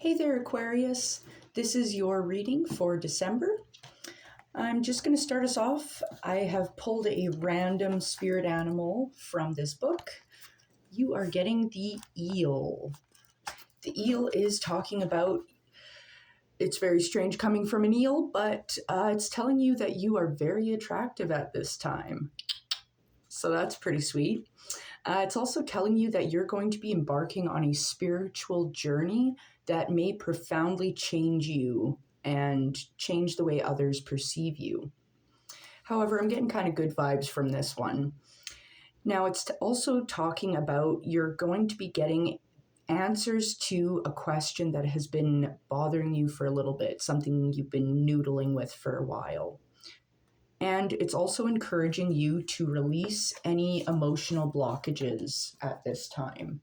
Hey there, Aquarius. This is your reading for December. I'm just going to start us off. I have pulled a random spirit animal from this book. You are getting the eel. The eel is talking about, it's very strange coming from an eel, but it's telling you that you are very attractive at this time. So that's pretty sweet. It's also telling you that you're going to be embarking on a spiritual journey that may profoundly change you and change the way others perceive you. However, I'm getting kind of good vibes from this one. Now, it's also talking about you're going to be getting answers to a question that has been bothering you for a little bit, something you've been noodling with for a while. And it's also encouraging you to release any emotional blockages at this time.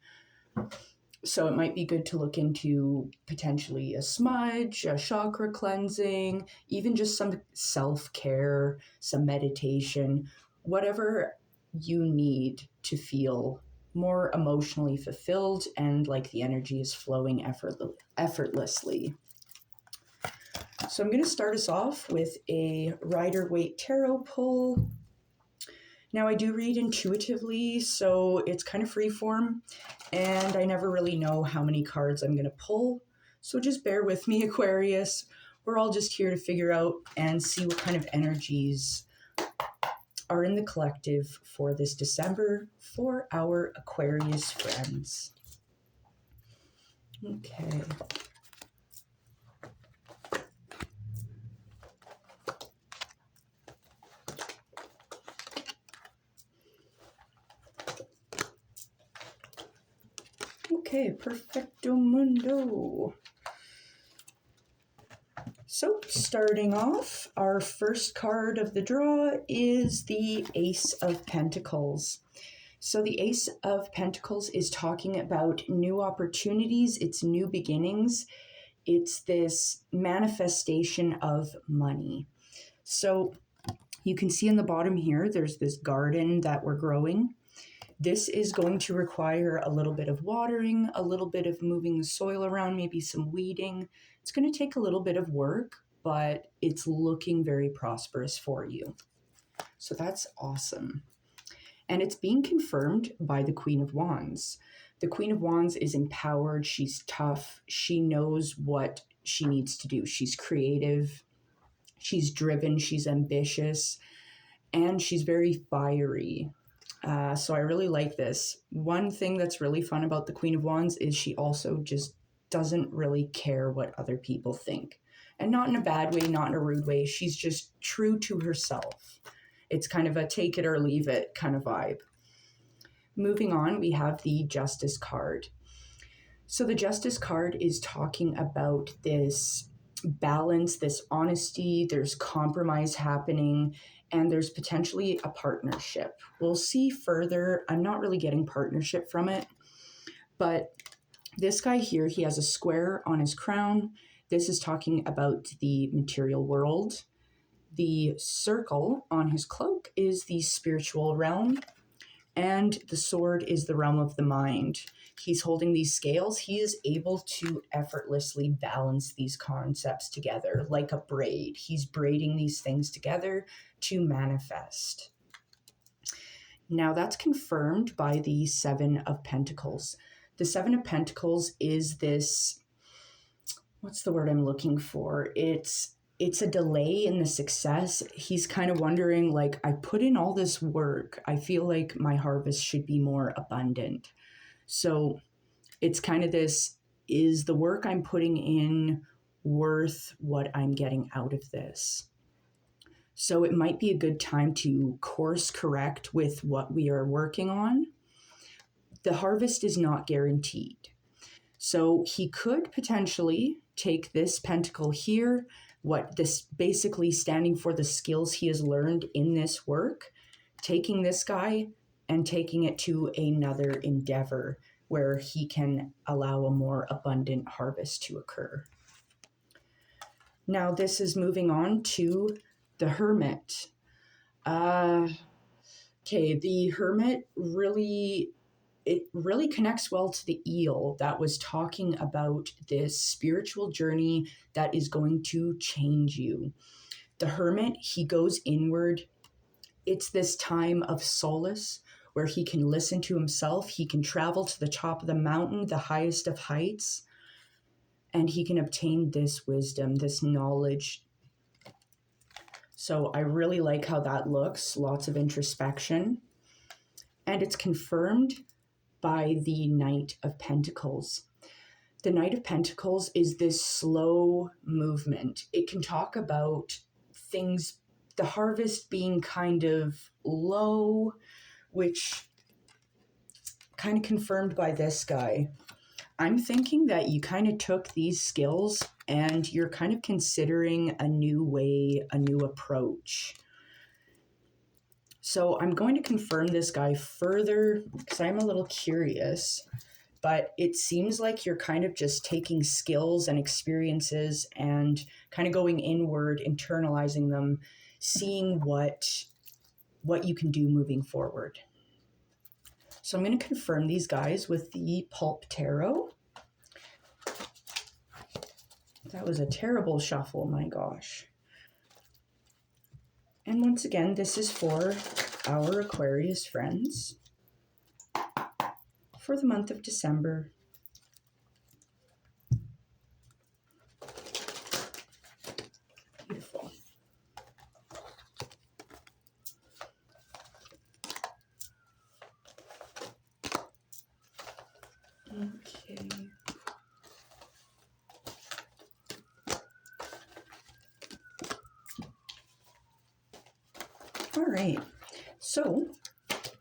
So it might be good to look into potentially a smudge, a chakra cleansing, even just some self-care, some meditation, whatever you need to feel more emotionally fulfilled and like the energy is flowing effortlessly. So I'm going to start us off with a rider-waite tarot pull. Now I do read intuitively, so it's kind of freeform, and I never really know how many cards I'm going to pull. So just bear with me, Aquarius. We're all just here to figure out and see what kind of energies are in the collective for this December for our Aquarius friends. Okay. Okay, perfecto mundo. So starting off, our first card of the draw is the Ace of Pentacles. So the Ace of Pentacles is talking about new opportunities, it's new beginnings, it's this manifestation of money. So you can see in the bottom here, there's this garden that we're growing. This is going to require a little bit of watering, a little bit of moving the soil around, maybe some weeding. It's going to take a little bit of work, but it's looking very prosperous for you. So that's awesome. And it's being confirmed by the Queen of Wands. The Queen of Wands is empowered. She's tough. She knows what she needs to do. She's creative. She's driven. She's ambitious. And she's very fiery. So I really like this. One thing that's really fun about the Queen of Wands is she also just doesn't really care what other people think. And not in a bad way, not in a rude way. She's just true to herself. It's kind of a take it or leave it kind of vibe. Moving on, we have the Justice card. So the Justice card is talking about this balance, this honesty, there's compromise happening, and there's potentially a partnership. We'll see further. I'm not really getting partnership from it, but this guy here, he has a square on his crown. This is talking about the material world. The circle on his cloak is the spiritual realm, and the sword is the realm of the mind. He's holding these scales. He is able to effortlessly balance these concepts together like a braid. He's braiding these things together to manifest. Now that's confirmed by the Seven of Pentacles. The Seven of Pentacles is this, what's the word I'm looking for? It's a delay in the success. He's kind of wondering, like, I put in all this work. I feel like my harvest should be more abundant. So it's kind of this, is the work I'm putting in worth what I'm getting out of this? So it might be a good time to course correct with what we are working on. The harvest is not guaranteed. So he could potentially take this pentacle here, what this basically standing for the skills he has learned in this work, taking this guy and taking it to another endeavor where he can allow a more abundant harvest to occur. Now this is moving on to the Hermit. The Hermit really it really connects well to the eel that was talking about this spiritual journey that is going to change you. The hermit, he goes inward. It's this time of solace where he can listen to himself. He can travel to the top of the mountain, the highest of heights, and he can obtain this wisdom, this knowledge. So I really like how that looks. Lots of introspection. And it's confirmed by the Knight of Pentacles. The Knight of Pentacles is this slow movement. It can talk about things, the harvest being kind of low, which kind of confirmed by this guy. I'm thinking that you kind of took these skills and you're kind of considering a new way, a new approach. So I'm going to confirm this guy further because I'm a little curious, but it seems like you're kind of just taking skills and experiences and kind of going inward, internalizing them, seeing what you can do moving forward. So I'm going to confirm these guys with the Pulp Tarot. That was a terrible shuffle, my gosh. And once again, this is for our Aquarius friends for the month of December. Beautiful. Okay. All right. So,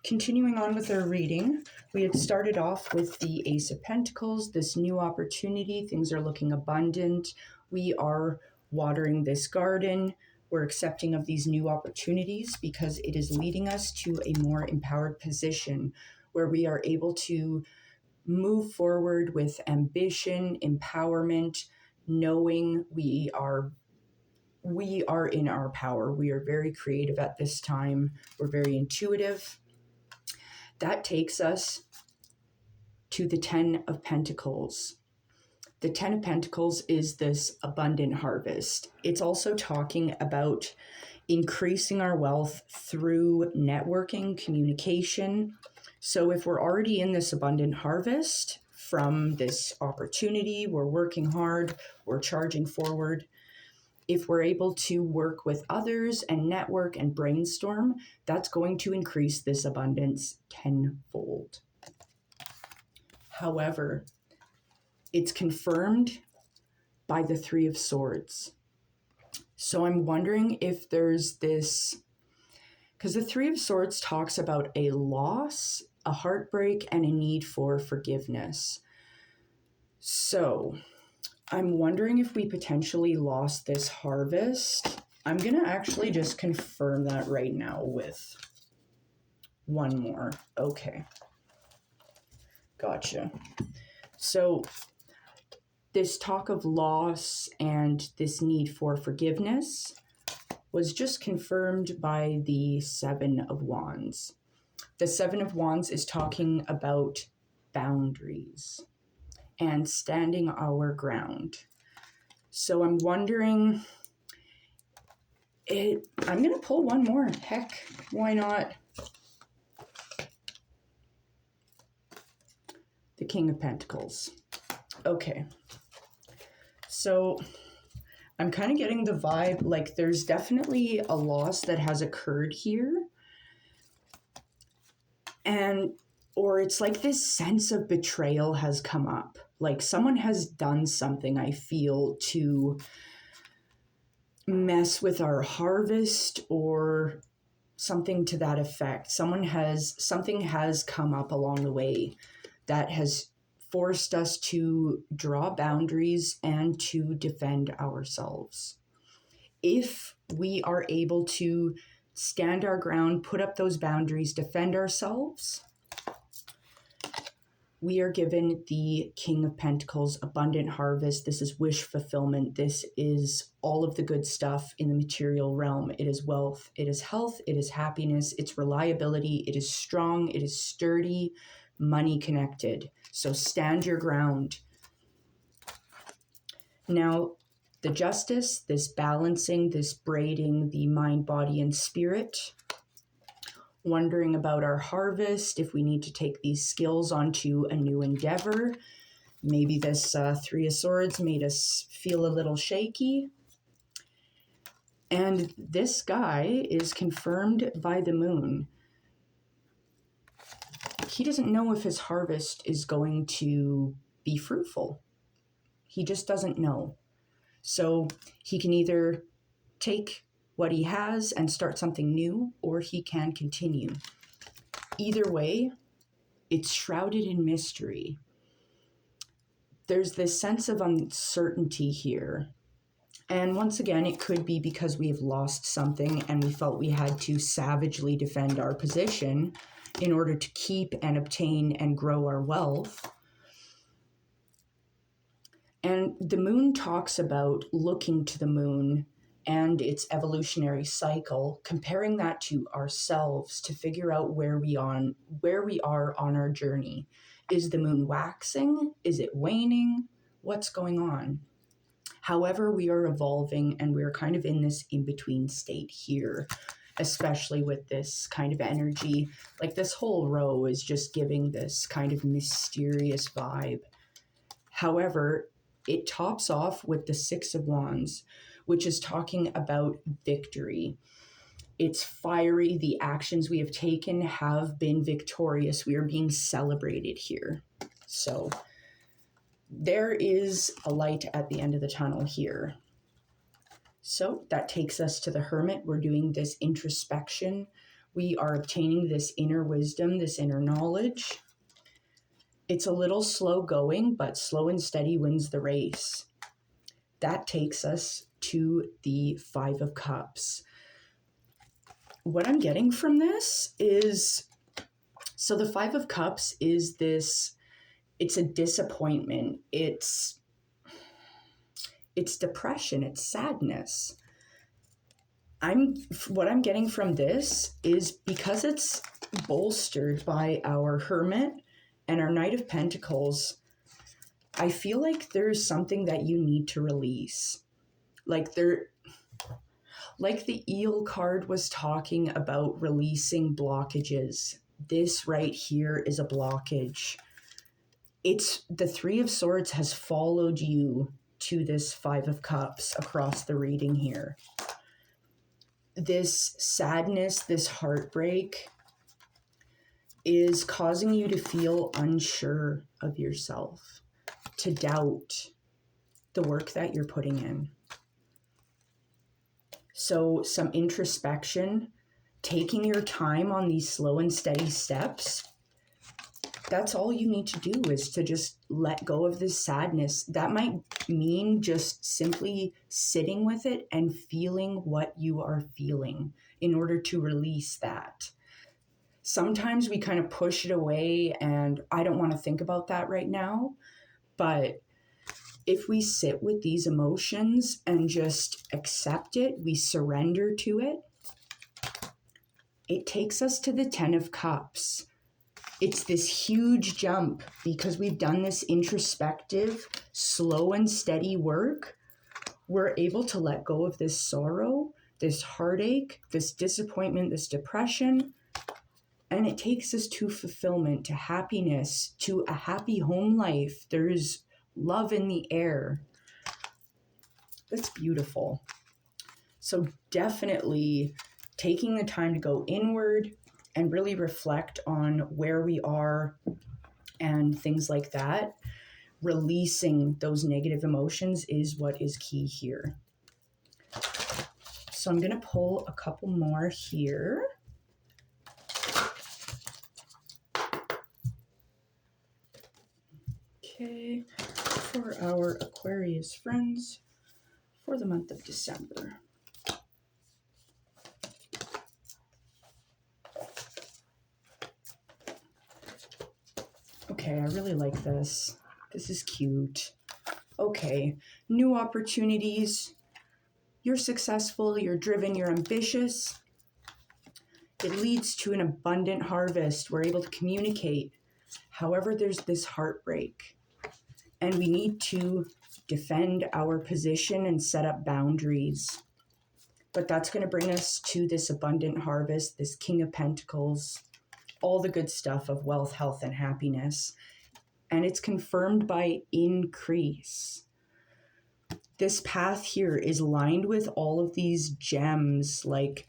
continuing on with our reading, we had started off with the Ace of Pentacles, this new opportunity. Things are looking abundant. We are watering this garden. We're accepting of these new opportunities because it is leading us to a more empowered position where we are able to move forward with ambition, empowerment, knowing we are in our power. We are very creative at this time. We're very intuitive. That takes us to the Ten of Pentacles. The Ten of Pentacles is this abundant harvest. It's also talking about increasing our wealth through networking, communication. So if we're already in this abundant harvest from this opportunity, we're working hard, we're charging forward. If we're able to work with others and network and brainstorm, that's going to increase this abundance tenfold. However, it's confirmed by the Three of Swords. So I'm wondering if there's this, because the Three of Swords talks about a loss, a heartbreak, and a need for forgiveness. So I'm wondering if we potentially lost this harvest. I'm going to actually just confirm that right now with one more. Okay. Gotcha. So this talk of loss and this need for forgiveness was just confirmed by the Seven of Wands. The Seven of Wands is talking about boundaries and standing our ground. So I'm wondering, I'm going to pull one more. Heck, why not? The King of Pentacles. Okay. So I'm kind of getting the vibe, like there's definitely a loss that has occurred here. Or it's like this sense of betrayal has come up. Like someone has done something, I feel, to mess with our harvest or something to that effect. Something has come up along the way that has forced us to draw boundaries and to defend ourselves. If we are able to stand our ground, put up those boundaries, defend ourselves, we are given the King of Pentacles, abundant harvest. This is wish fulfillment. This is all of the good stuff in the material realm. It is wealth, it is health, it is happiness, it's reliability, it is strong, it is sturdy, money connected. So stand your ground. Now, the justice, this balancing, this braiding the mind, body, and spirit, wondering about our harvest, if we need to take these skills onto a new endeavor. Maybe this Three of Swords made us feel a little shaky. And this guy is confirmed by the moon. He doesn't know if his harvest is going to be fruitful. He just doesn't know. So he can either take what he has and start something new, or he can continue. Either way, it's shrouded in mystery. There's this sense of uncertainty here. And once again, it could be because we have lost something and we felt we had to savagely defend our position in order to keep and obtain and grow our wealth. And the moon talks about looking to the moon and its evolutionary cycle, comparing that to ourselves to figure out where we are on our journey. Is the moon waxing? Is it waning? What's going on? However, we are evolving and we're kind of in this in-between state here, especially with this kind of energy. Like this whole row is just giving this kind of mysterious vibe. However, it tops off with the Six of Wands, which is talking about victory. It's fiery. The actions we have taken have been victorious. We are being celebrated here. So there is a light at the end of the tunnel here. So that takes us to the Hermit. We're doing this introspection. We are obtaining this inner wisdom, this inner knowledge. It's a little slow going, but slow and steady wins the race. That takes us to the Five of Cups. What I'm getting from this is, so the Five of Cups is this, it's a disappointment. It's depression. It's sadness. What I'm getting from this is because it's bolstered by our Hermit and our Knight of Pentacles, I feel like there's something that you need to release. Like the eel card was talking about releasing blockages. This right here is a blockage. It's the Three of Swords has followed you to this Five of Cups across the reading here. This sadness, this heartbreak is causing you to feel unsure of yourself, to doubt the work that you're putting in. So some introspection, taking your time on these slow and steady steps. That's all you need to do, is to just let go of this sadness. That might mean just simply sitting with it and feeling what you are feeling in order to release that. Sometimes we kind of push it away and I don't want to think about that right now. But if we sit with these emotions and just accept it, we surrender to it, it takes us to the Ten of Cups. It's this huge jump because we've done this introspective, slow and steady work. We're able to let go of this sorrow, this heartache, this disappointment, this depression, and it takes us to fulfillment, to happiness, to a happy home life. There's love in the air. That's beautiful. So definitely taking the time to go inward and really reflect on where we are and things like that. Releasing those negative emotions is what is key here. So I'm going to pull a couple more here. Okay, for our Aquarius friends for the month of December. Okay, I really like this. This is cute. Okay, new opportunities. You're successful, you're driven, you're ambitious. It leads to an abundant harvest. We're able to communicate. However, there's this heartbreak, and we need to defend our position and set up boundaries. But that's going to bring us to this abundant harvest, this King of Pentacles, all the good stuff of wealth, health, and happiness. And it's confirmed by increase. This path here is lined with all of these gems, like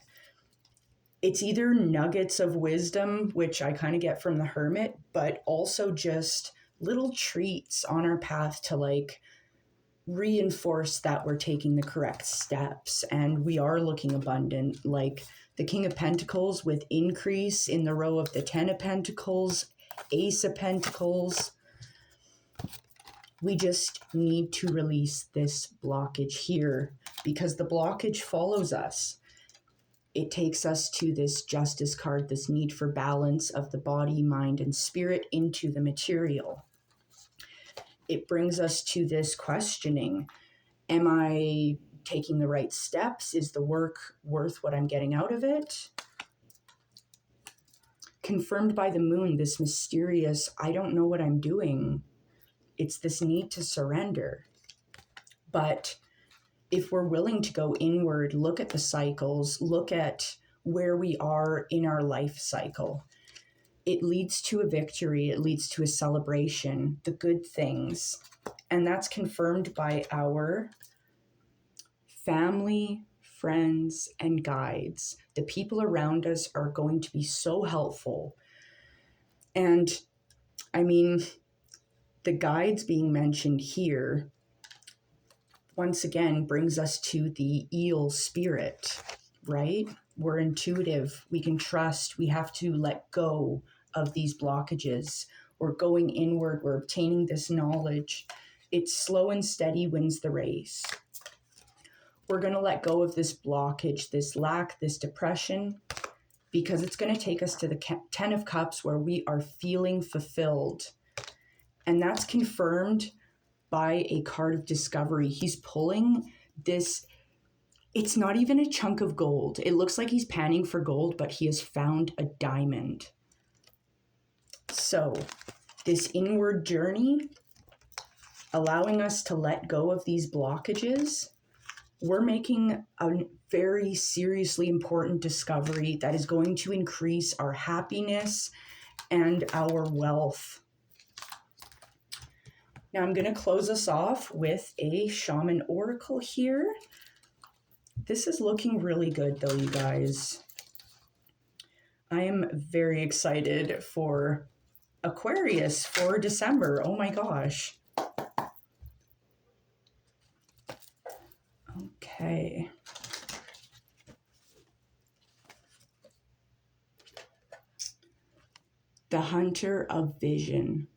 it's either nuggets of wisdom, which I kind of get from the Hermit, but also just little treats on our path to like reinforce that we're taking the correct steps and we are looking abundant, like the King of Pentacles with increase in the row of the Ten of Pentacles, Ace of Pentacles. We just need to release this blockage here because the blockage follows us. It takes us to this Justice card, this need for balance of the body, mind, and spirit into the material. It brings us to this questioning. Am I taking the right steps? Is the work worth what I'm getting out of it? Confirmed by the moon, this mysterious, I don't know what I'm doing. It's this need to surrender. But if we're willing to go inward, look at the cycles, look at where we are in our life cycle, it leads to a victory, it leads to a celebration, the good things. And that's confirmed by our family, friends, and guides. The people around us are going to be so helpful. And I mean, the guides being mentioned here, once again, brings us to the eel spirit, right? We're intuitive, we can trust, we have to let go of these blockages. We're going inward, we're obtaining this knowledge. It's slow and steady wins the race. We're going to let go of this blockage, this lack, this depression, because it's going to take us to the Ten of Cups where we are feeling fulfilled. And that's confirmed by a card of discovery. He's pulling this, it's not even a chunk of gold. It looks like he's panning for gold, but he has found a diamond. So this inward journey, allowing us to let go of these blockages, we're making a very seriously important discovery that is going to increase our happiness and our wealth. Now I'm going to close us off with a shaman oracle here. This is looking really good though, you guys. I am very excited for Aquarius for December. Oh my gosh. Okay. The Hunter of Vision.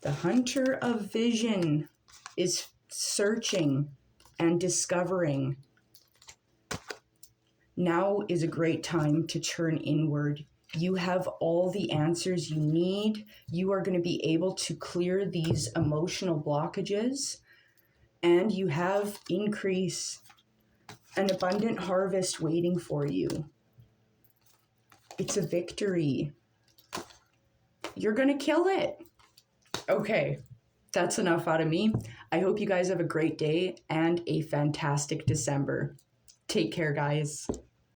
The Hunter of Vision is searching and discovering. Now is a great time to turn inward. You have all the answers you need. You are going to be able to clear these emotional blockages, and you have increase, an abundant harvest waiting for you. It's a victory. You're going to kill it. Okay, that's enough out of me. I hope you guys have a great day and a fantastic December. Take care, guys.